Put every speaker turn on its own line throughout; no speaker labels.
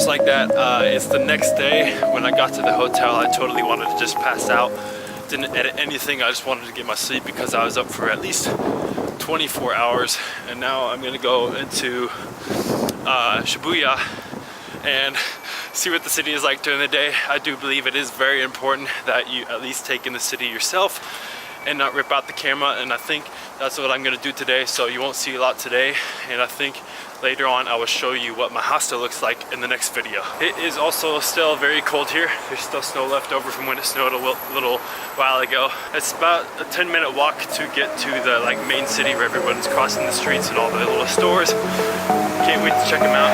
just like that. It's the next day. When I got to the hotel, I totally wanted to just pass out. Didn't edit anything. I just wanted to get my sleep because I was up for at least 24 hours. And now I'm gonna go into Shibuya and see what the city is like during the day. I do believe it is very important that you at least take in the city yourself and not rip out the camera, and I think that's what I'm gonna do today. So you won't see a lot today, and I think later on I will show you what my hostel looks like in the next video. It is also still very cold here. There's still snow left over from when it snowed a little while ago. It's about a 10-minute walk to get to the main city where everyone's crossing the streets and all the little stores. Can't wait to check them out.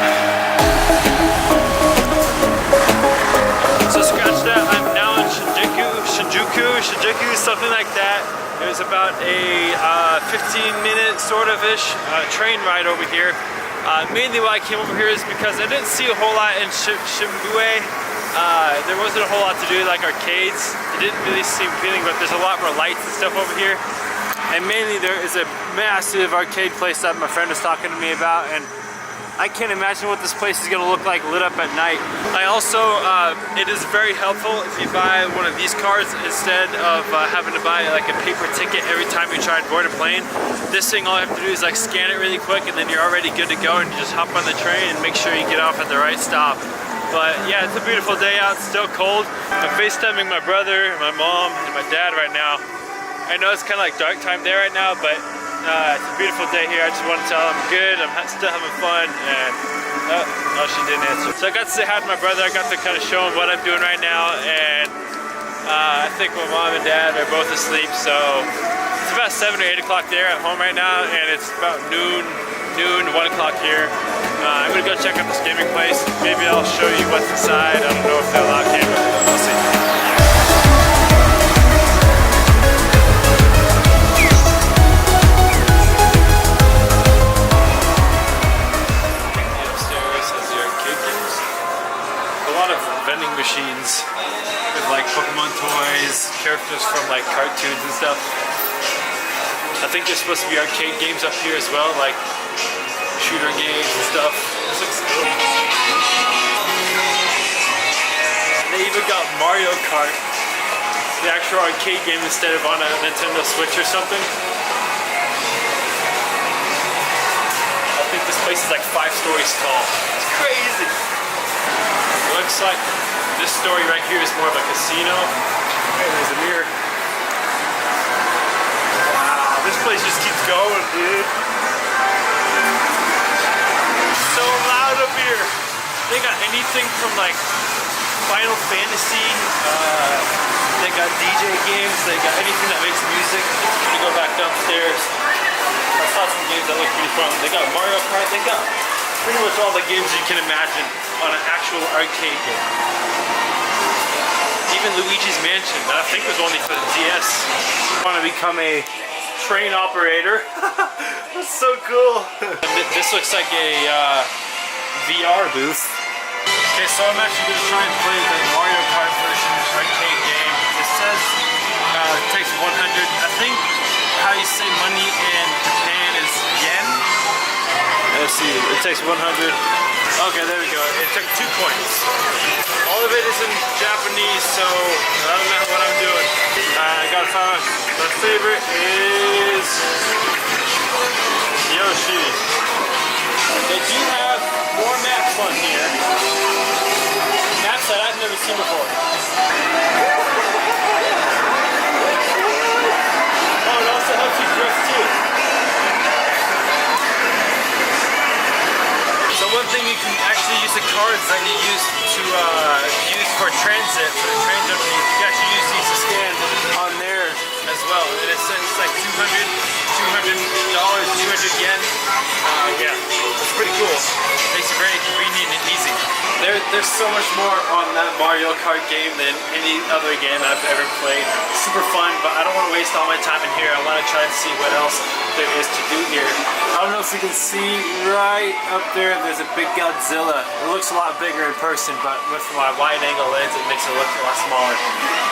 So scratch that, I'm now in Shinjuku, something like that. There's about a 15-minute sort of-ish train ride over here. Mainly why I came over here is because I didn't see a whole lot in Shibuya. There wasn't a whole lot to do, like arcades. It didn't really seem appealing, but there's a lot more lights and stuff over here. And mainly there is a massive arcade place that my friend was talking to me about, and I can't imagine what this place is gonna look like lit up at night. I also, it is very helpful if you buy one of these cards instead of having to buy like a paper ticket every time you try and board a plane. This thing, all you have to do is scan it really quick, and then you're already good to go, and you just hop on the train and make sure you get off at the right stop. But yeah, it's a beautiful day out, it's still cold. I'm FaceTiming my brother, my mom, and my dad right now. I know it's kind of dark time there right now, but it's a beautiful day here. I just want to tell them I'm good, I'm still having fun, and oh, she didn't answer. So I got to say hi to my brother. I got to kind of show him what I'm doing right now, and I think my mom and dad are both asleep, so it's about 7 or 8 o'clock there at home right now, and it's about noon, 1 o'clock here. I'm gonna go check out this gaming place. Maybe I'll show you what's inside. I don't know if they'll allow cameras, we'll see. Vending machines with Pokemon toys, characters from cartoons and stuff. I think there's supposed to be arcade games up here as well, like shooter games and stuff. This looks cool. They even got Mario Kart, the actual arcade game, instead of on a Nintendo Switch or something. I think this place is 5 stories tall. It's crazy. Looks like this story right here is more of a casino. Hey, there's a mirror. Wow, this place just keeps going, dude. It's so loud up here. They got anything from Final Fantasy. They got DJ games. They got anything that makes music. I'm gonna go back downstairs. I saw some games that look pretty fun. They got Mario Kart. They got pretty much all the games you can imagine on an actual arcade game. Even Luigi's Mansion, that I think was only for the DS. I want to become a train operator. That's so cool. This looks like a VR booth. Okay, so I'm actually going to try and play the Mario Kart version arcade game. It says it takes 100. I think how you say money in Japan is yen. Let's see, it takes 100. Okay, there we go. It took 2 points. All of it is in Japanese, so I don't know what I'm doing. I gotta find my favorite is Yoshi. They do have more maps on here. Maps that I've never seen before. Oh, it also helps you drift too. So one thing, you can actually use the cards that you use to use for transit, for the train journey. You can actually use these to scan on there as well. And it's like $200, 200 yen. Yeah, it's pretty cool. Makes it very convenient and easy. There's so much more on that Mario Kart game than any other game I've ever played. Super fun, but I don't want to waste all my time in here. I want to try and see what else there is to do here. I don't know if you can see right up there, there's a big Godzilla. It looks a lot bigger in person, but with my wide angle lens, it makes it look a lot smaller.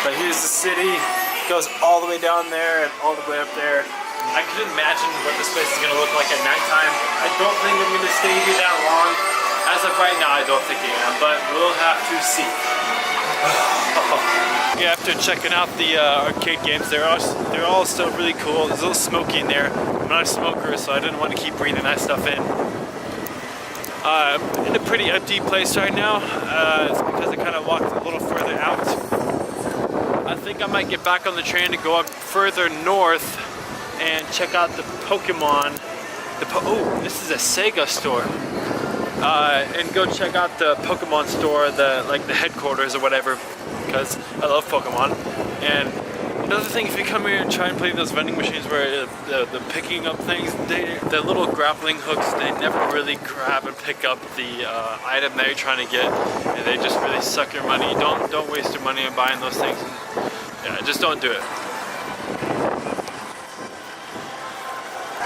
But here's the city. It goes all the way down there and all the way up there. I could imagine what this place is going to look like at nighttime. I don't think I'm going to stay here that long. As of right now, I don't think I am, but we'll have to see. Yeah, after checking out the arcade games, they're all still really cool. It's a little smoky in there. I'm not a smoker, so I didn't want to keep breathing that stuff in. In a pretty empty place right now. It's because I kind of walked a little further out. I think I might get back on the train to go up further north and check out the Pokemon. Oh, this is a Sega store. And go check out the Pokemon store, the headquarters or whatever, because I love Pokemon. And another thing, if you come here and try and play those vending machines where the picking up things, the little grappling hooks, they never really grab and pick up the item that you're trying to get, and they just really suck your money. Don't waste your money on buying those things. Yeah, just don't do it.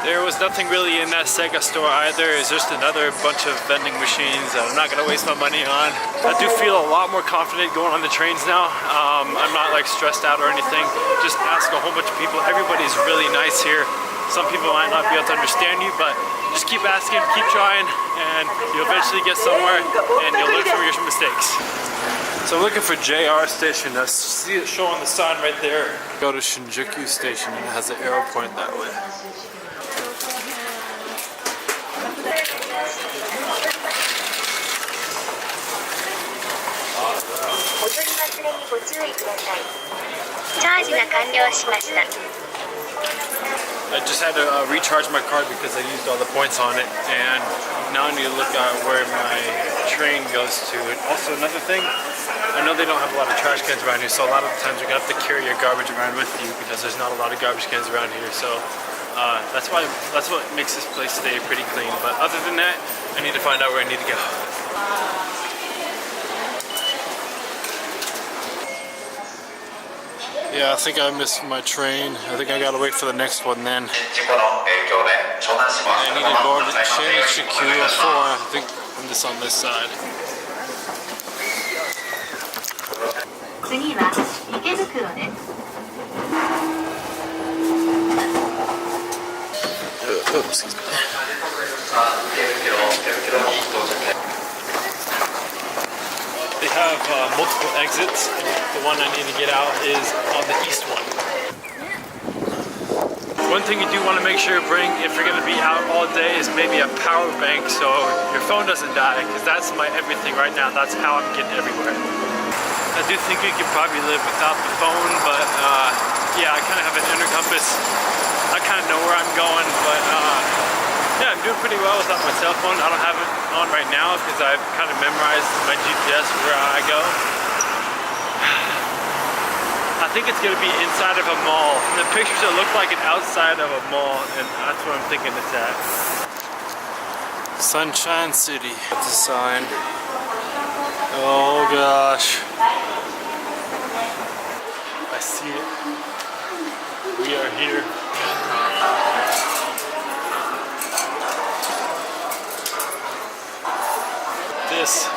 There was nothing really in that Sega store either. It's just another bunch of vending machines that I'm not gonna waste my money on. I do feel a lot more confident going on the trains now. I'm not like stressed out or anything. Just ask a whole bunch of people. Everybody's really nice here. Some people might not be able to understand you, but just keep asking, keep trying, and you'll eventually get somewhere and you'll learn from your mistakes. So I'm looking for JR station. I see it showing the sign right there. Go to Shinjuku station and it has an arrow point that way. I just had to recharge my card because I used all the points on it, and now I need to look at where my train goes to. And also another thing, I know they don't have a lot of trash cans around here, so a lot of the times you're gonna have to carry your garbage around with you because there's not a lot of garbage cans around here. So that's what makes this place stay pretty clean. But other than that, I need to find out where I need to go. Yeah, I think I missed my train. I think I gotta wait for the next one then. I need to go to Shinjuku 4. I think I'm just on this side. Oops, excuse me. They have multiple exits. The one I need to get out is on the east one. One thing you do want to make sure you bring if you're going to be out all day is maybe a power bank so your phone doesn't die, because that's my everything right now. That's how I'm getting everywhere. I do think you could probably live without the phone, but yeah, I kind of have an inner compass. I kind of know where I'm going, but yeah, I'm doing pretty well without my cell phone. I don't have it on right now because I've kind of memorized my GPS where I go. I think it's going to be inside of a mall. In the pictures it looked like an outside of a mall, and that's what I'm thinking it's at. Sunshine City. That's a sign. Oh gosh. I see it. We are here. This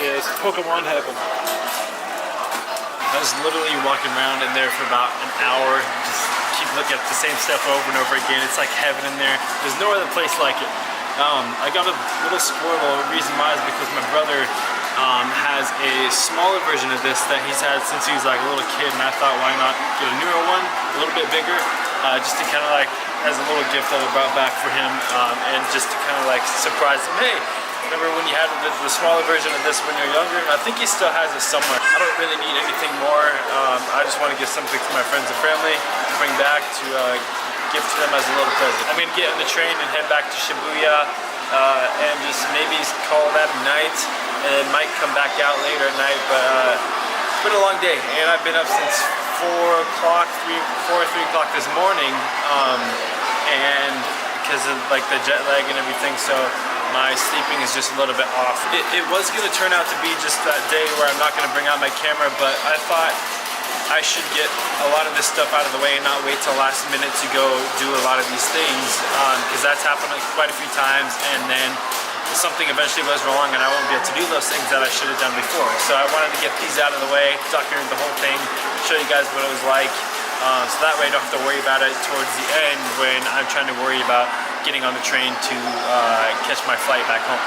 is Pokemon Heaven. I was literally walking around in there for about an hour, just keep looking at the same stuff over and over again. It's like heaven in there. There's no other place like it. I got a little Squirtle. The reason why is because my brother has a smaller version of this that he's had since he was like a little kid, and I thought, why not get a newer one, a little bit bigger, just to kind of like, as a little gift that I brought back for him, and just to kind of like surprise him. Hey, remember when you had the smaller version of this when you're younger? And I think he still has it somewhere. I don't really need anything more. I just want to get something for my friends and family to bring back to give to them as a little present. I'm gonna get on the train and head back to Shibuya and just maybe call that a night, and might come back out later at night. But it's been a long day, and I've been up since 4 o'clock this morning, and because of like the jet lag and everything, so my sleeping is just a little bit off. It was going to turn out to be just that day where I'm not going to bring out my camera, but I thought I should get a lot of this stuff out of the way and not wait till last minute to go do a lot of these things, because that's happened quite a few times, and then something eventually goes wrong and I won't be able to do those things that I should have done before. So I wanted to get these out of the way, document the whole thing, show you guys what it was like, so that way I don't have to worry about it towards the end when I'm trying to worry about getting on the train to catch my flight back home.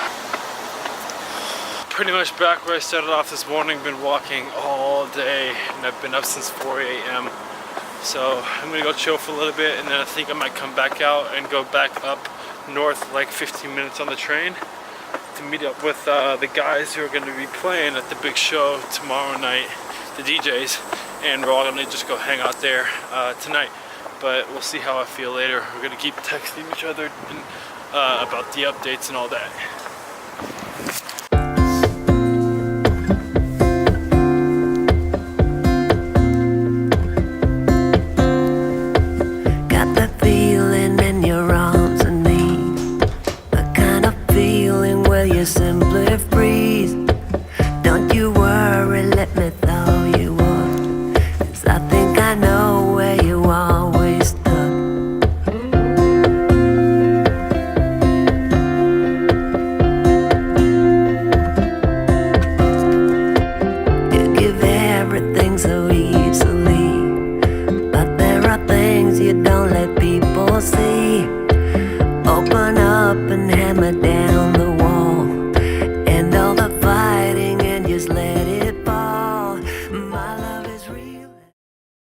pretty much back where I started off this morning. Been walking all day and I've been up since 4 a.m. So I'm gonna go chill for a little bit and then I think I might come back out and go back up north like 15 minutes on the train to meet up with the guys who are gonna be playing at the big show tomorrow night, the DJs, and we're all gonna just go hang out there tonight. But we'll see how I feel later. We're gonna keep texting each other and, about the updates and all that.